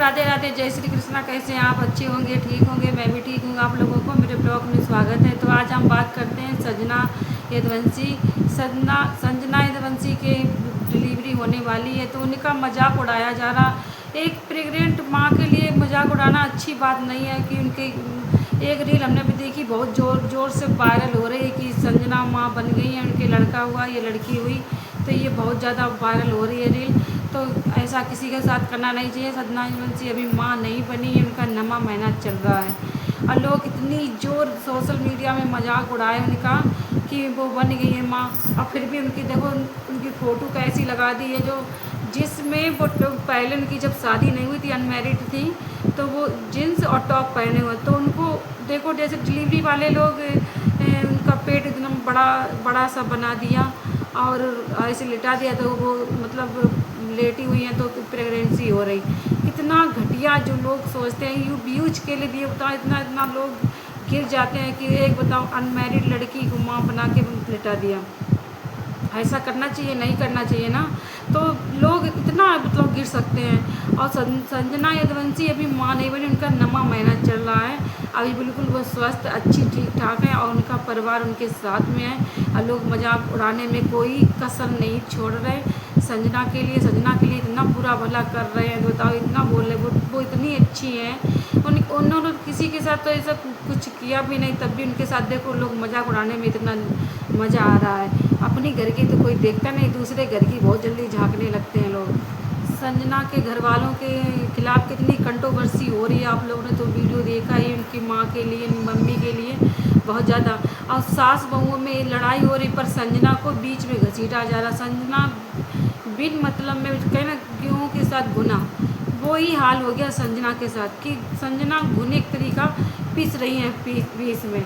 राधे राधे, जय श्री कृष्णा। कैसे हैं आप? अच्छे होंगे, ठीक होंगे। मैं भी ठीक हूँ। आप लोगों को मेरे ब्लॉग में स्वागत है। तो आज हम बात करते हैं संजना यदुवंशी। संजना यदुवंशी के डिलीवरी होने वाली है तो उनका मजाक उड़ाया जा रहा। एक प्रेग्नेंट माँ के लिए मजाक उड़ाना अच्छी बात नहीं है। कि उनके एक रील हमने भी देखी, बहुत ज़ोर से वायरल हो रही है कि संजना माँ बन गई है, उनके लड़का हुआ या लड़की हुई। तो ये बहुत ज़्यादा वायरल हो रही है रील। तो ऐसा किसी के साथ करना नहीं चाहिए। संजना यदुवंशी अभी माँ नहीं बनी है, उनका 9वां महीना चल रहा है और लोग इतनी जोर सोशल मीडिया में मजाक उड़ाए उनका कि वो बन गई है माँ। और फिर भी उनकी देखो, उनकी फ़ोटो कैसी लगा दी है जो जिसमें वो पहले उनकी जब शादी नहीं हुई थी, अनमैरिड थी, तो वो जीन्स और टॉप पहने हुए। तो उनको देखो, जैसे डिलीवरी वाले लोग उनका पेट एकदम बड़ा बड़ा सा बना दिया और ऐसे लिटा दिया। तो वो मतलब लेटी हुई हैं तो प्रेगनेंसी हो रही। इतना घटिया जो लोग सोचते हैं, यू व्यूज के लिए भी बताओ, इतना इतना लोग गिर जाते हैं कि एक बताओ अनमैरिड लड़की को माँ बना के लिटा दिया। ऐसा करना चाहिए? नहीं करना चाहिए ना। तो लोग इतना मतलब गिर सकते हैं। और संजना यदुवंशी अभी माँ नहीं बनी, उनका 9वां महीना चल रहा है। अभी बिल्कुल वो स्वस्थ अच्छी ठीक ठाक है और उनका परिवार उनके साथ में है। और लोग मजाक उड़ाने में कोई कसर नहीं छोड़ रहे। संजना के लिए इतना बुरा भला कर रहे हैं, तो बताओ, इतना बोल रहे। वो इतनी अच्छी हैं। उन्होंने किसी के साथ तो ऐसा कुछ किया भी नहीं, तब भी उनके साथ देखो लोग मजाक उड़ाने में इतना मज़ा आ रहा है। अपनी घर की तो कोई देखता नहीं, दूसरे घर की बहुत जल्दी झांकने लगते हैं लोग। संजना के घर वालों के खिलाफ कितनी कंट्रोवर्सी हो रही है, आप लोगों ने तो वीडियो देखा ही। उनकी माँ के लिए, मम्मी के लिए बहुत ज़्यादा। और सास बहुओं में लड़ाई हो रही, पर संजना को बीच में घसीटा जा रहा। संजना बिन मतलब में कहना गेहूँ के साथ भुना, वो ही हाल हो गया संजना के साथ कि संजना भुने एक तरीका पीस रही हैं बीच में।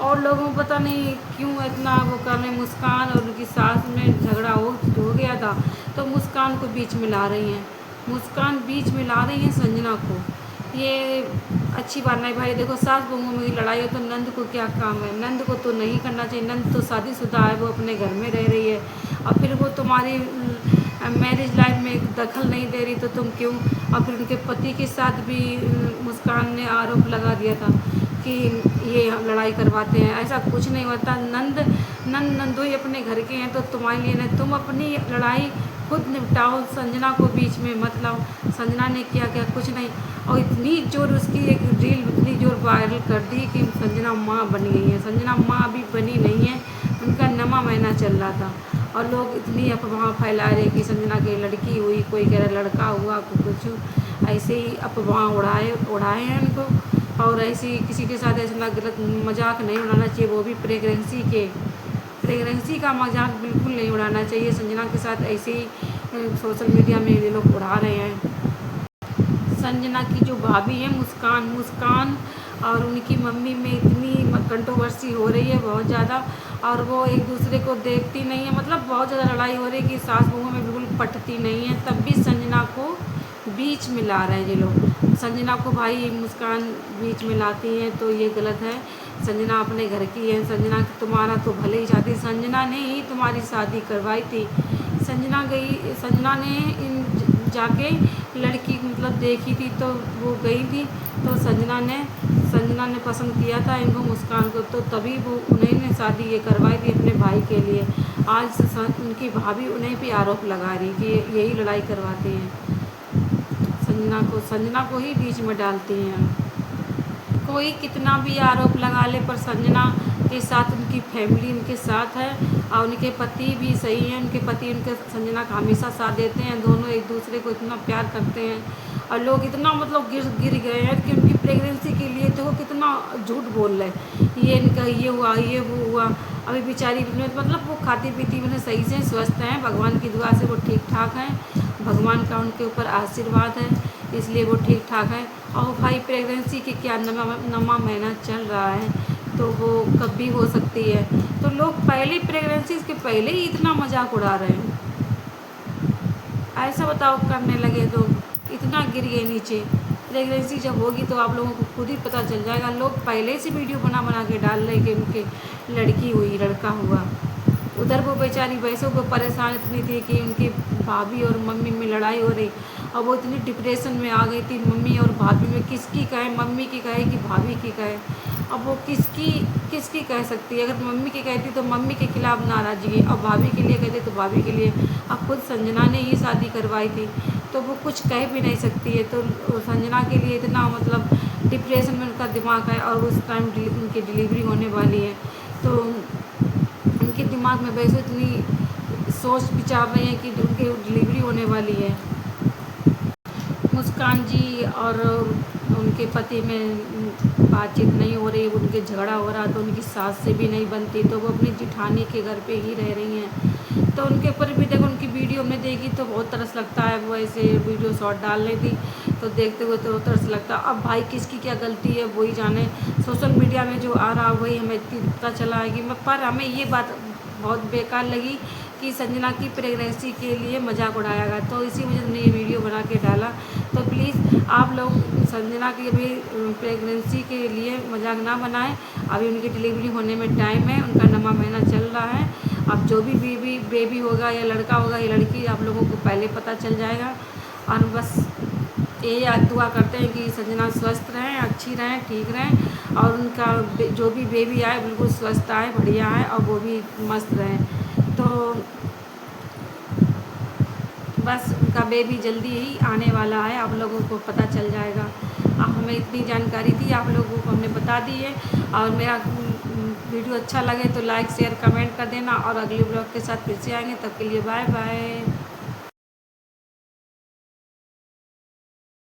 और लोगों को पता नहीं क्यों इतना वो कर रहे हैं। मुस्कान और उनकी सास में झगड़ा हो गया था, तो मुस्कान को बीच में ला रही हैं। मुस्कान बीच में ला रही हैं संजना को। ये अच्छी बात नहीं भाई। देखो, सास बहुओं में लड़ाई हो तो नंद को क्या काम है? नंद को तो नहीं करना चाहिए। नंद तो शादीशुदा है, वो अपने घर में रह रही है और फिर वो तुम्हारी मैरिज लाइफ में दखल नहीं दे रही, तो तुम क्यों? और फिर उनके पति के साथ भी मुस्कान ने आरोप लगा दिया था कि ये लड़ाई करवाते हैं। ऐसा कुछ नहीं होता। नंदोई अपने घर के हैं तो तुम्हारे लिए नहीं। तुम अपनी लड़ाई खुद निपटाओ, संजना को बीच में मत लाओ। संजना ने किया क्या? कुछ नहीं। और इतनी जोर उसकी एक रील इतनी जोर वायरल कर दी कि संजना माँ बन गई है। संजना माँ अभी बनी नहीं है, उनका 9वां महीना चल रहा था और लोग इतनी अफवाह फैला रहे कि संजना की लड़की हुई, कोई कह रहा लड़का हुआ, कुछ ऐसे ही अफवाह उड़ाए हैं उनको। और ऐसी किसी के साथ ऐसा गलत मजाक नहीं उड़ाना चाहिए, वो भी प्रेगनेंसी का मजाक बिल्कुल नहीं उड़ाना चाहिए। संजना के साथ ऐसे ही सोशल मीडिया में ये लोग उड़ा रहे हैं। संजना की जो भाभी है मुस्कान और उनकी मम्मी में इतनी कंट्रोवर्सी हो रही है बहुत ज़्यादा। और वो एक दूसरे को देखती नहीं है, मतलब बहुत ज़्यादा लड़ाई हो रही है कि सास बहू में बिल्कुल पटती नहीं है। तब भी संजना को बीच में ला रहे हैं ये लोग। संजना को भाई मुस्कान बीच में लाती हैं तो ये गलत है। संजना अपने घर की है। संजना तुम्हारा तो भले ही चाहती, संजना ने ही तुम्हारी शादी करवाई थी। संजना ने जाके लड़की मतलब देखी थी तो वो गई थी, तो संजना ने पसंद किया था इनको, मुस्कान को, तो तभी वो उन्हीं ने शादी ये करवाई थी अपने भाई के लिए। आज उनकी भाभी उन्हें भी आरोप लगा रही कि यही लड़ाई करवाती हैं। संजना को ही बीच में डालती हैं। कोई कितना भी आरोप लगा ले, पर संजना के साथ उनकी फैमिली उनके साथ है और उनके पति भी सही हैं। उनके पति उनके संजना का हमेशा साथ देते हैं। दोनों एक दूसरे को इतना प्यार करते हैं और लोग इतना मतलब गिर गए हैं कि उनकी प्रेगनेंसी के लिए देखो कितना झूठ बोल रहे हैं। ये इनका ये हुआ, ये वो हुआ। अभी बेचारी मतलब वो खाती पीती मैंने सही से स्वस्थ हैं, भगवान की दुआ से वो ठीक ठाक हैं। भगवान का उनके ऊपर आशीर्वाद है, इसलिए वो ठीक ठाक है। और भाई प्रेगनेंसी के क्या 9वां महीना चल रहा है, तो वो कब भी हो सकती है। तो लोग पहले प्रेगनेंसी के पहले ही इतना मजाक उड़ा रहे हैं। ऐसा बताओ, करने लगे तो इतना गिर गए नीचे। प्रेगनेंसी जब होगी तो आप लोगों को खुद ही पता चल जाएगा। लोग पहले से वीडियो बना के डाल रहे कि उनके लड़की हुई, लड़का हुआ। उधर वो बेचारी वैसे वो परेशान इतनी थी कि उनकी भाभी और मम्मी में लड़ाई हो रही और वो इतनी डिप्रेशन में आ गई थी, मम्मी और भाभी में किसकी कहे, मम्मी की कहे कि भाभी की कहे। अब वो किसकी किसकी कह सकती है। अगर मम्मी की कहती तो मम्मी के खिलाफ़ नाराज़गी, और भाभी के लिए कहती तो भाभी के लिए। अब खुद संजना ने ही शादी करवाई थी तो वो कुछ कह भी नहीं सकती है। तो संजना के लिए इतना मतलब डिप्रेशन में उनका दिमाग है, और उस टाइम उनकी डिलीवरी होने वाली है। तो उनके दिमाग में वैसे इतनी सोच विचार रही है कि उनकी डिलीवरी होने वाली है। मुस्कान जी और उनके पति में बातचीत नहीं हो रही, उनके झगड़ा हो रहा, तो उनकी सास से भी नहीं बनती, तो वो अपनी जिठानी के घर पे ही रह रही हैं। तो उनके ऊपर भी देखो, उनकी वीडियो में देखी तो बहुत तरस लगता है। वो ऐसे वीडियो शॉर्ट डाल रही थी तो देखते हुए तो तरस लगता। अब भाई किसकी क्या गलती है वही जाने। सोशल मीडिया में जो आ रहा वही हमें इतनी पता चला है कि पर हमें ये बात बहुत बेकार लगी कि संजना की प्रेगनेंसी के लिए मजाक उड़ाया गया, तो इसी वजह से हमने ये वीडियो बना के डाला। तो प्लीज़ आप लोग संजना की अभी प्रेगनेंसी के लिए मजाक ना बनाएं। अभी उनकी डिलीवरी होने में टाइम है, उनका 9वां महीना चल रहा है। अब जो भी बेबी होगा या लड़का होगा या लड़की, आप लोगों को पहले पता चल जाएगा। और बस यही दुआ करते हैं कि संजना स्वस्थ रहें, अच्छी रहें, ठीक रहें, और उनका जो भी बेबी आए बिल्कुल स्वस्थ आए, बढ़िया आए, और वो भी मस्त रहें। तो बस उनका बेबी जल्दी ही आने वाला है, आप लोगों को पता चल जाएगा। अब हमें इतनी जानकारी थी, आप लोगों को हमने बता दी है। और मेरा वीडियो अच्छा लगे तो लाइक शेयर कमेंट कर देना, और अगले ब्लॉग के साथ फिर से आएंगे। तब के लिए बाय बाय।